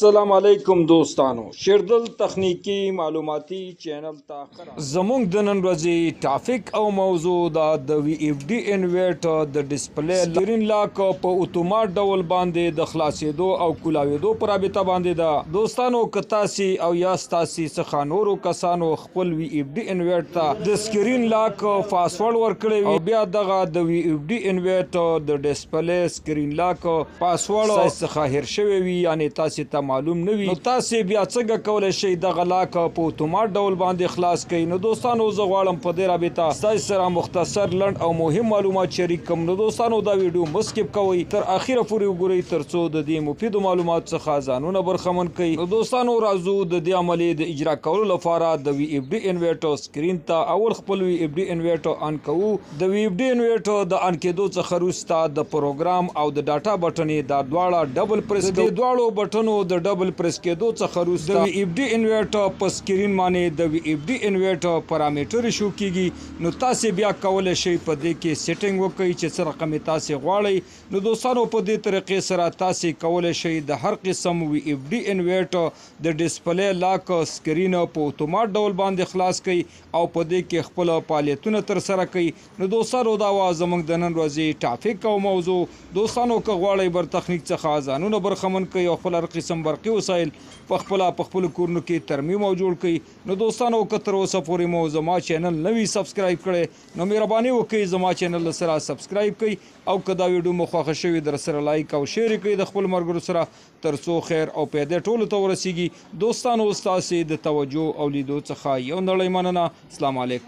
السلام علیکم دوستانو، شیردل تخنیکی معلوماتي چینل ته زمونږ د نن ورځې ټاپک او موضوع د وی اف ډي انورټر د ډسپلی سکرین لاک په اتومات ډول باندې د خلاصېدو او کولاوېدو په رابطه باندې ده. دوستانو که تاسې او یا ستاسې څخه نورو کسانو خپل وی اف ډي انورټر ته د سکرین لاک پاسورډ ورکړی وي او بیا دغه د وی اف ډي انورټر د ډسپلی سکرین لاک پاسورډ څخه هیر شوی وي، یعنې تاسې ته معلوم نه وي، نو تاسې بیا څنګه کولی شئ دغه لاک په اتومات ډول باندې خلاص کړئ. نو دوستانو زه غواړم په دې رابطه ستاسې سره مختصر لنډ او مهم معلومات شریک کړم. نو دوستانو دا ویډیو مه سکپ کوئ، تر اخره پورې وګورئ تر څو د دې مفیدو معلوماتو څخه ځانونه برخمن کړئ. نو دوستانو راځو د دې عملې د اجرا کولو لپاره د وی اف ډي انورټر سکرین ته اول خپل وی اف ډي انورټر آن کوو. د وی اف ډي انورټر د آن کېدو څخه وروسته د پروګرام او د ډاټا بټن دا دواړه ډبل پریس کړئ. د دواړو بټنو د ډبل پریس کېدو څخه وروسته د وی اف ډي انورټر په سکرین باندې د وی اف ډي انورټر پارامټر شو کیږي. نو تاسې بیا کولی شئ په دې کې سیټینګ وکړئ چې څه رقم تاسې غواړئ. نو دوستانو په دې طریقې سره تاسې کولی شئ د هر قسم وی اف ډي انورټر د ډسپلی لاک سکرین په اتومات ډول باندې خلاص کړئ او په دې کې خپل فعالیتونه ترسره کړئ. نو دوستانو دا وه زموږ د نن ورځې ټاپک او موضوع. دوستانو که غواړئ بر تخنیک څخه ځانونه برخمن کړئ او خپل هر قسم برقي وسایل په خپلو کورونو کې ترمیم او جوړ کړئ. نو دوستانو که تر اوسه پورې مو زما چینل نه وي سبسکرایب کړی، نو مهرباني وکړئ زما چینل سره سبسکرایب کړئ او که دا ویډیو مو خوښه شوې در سره لایک او شیر کړئ د خپل ملګرو سره تر څو خیر او پیدا ټولو ته ورسیږي. دوستانو ستاسې د توجه او لیدو څخه یو نړۍ مننه. السلام علیکم.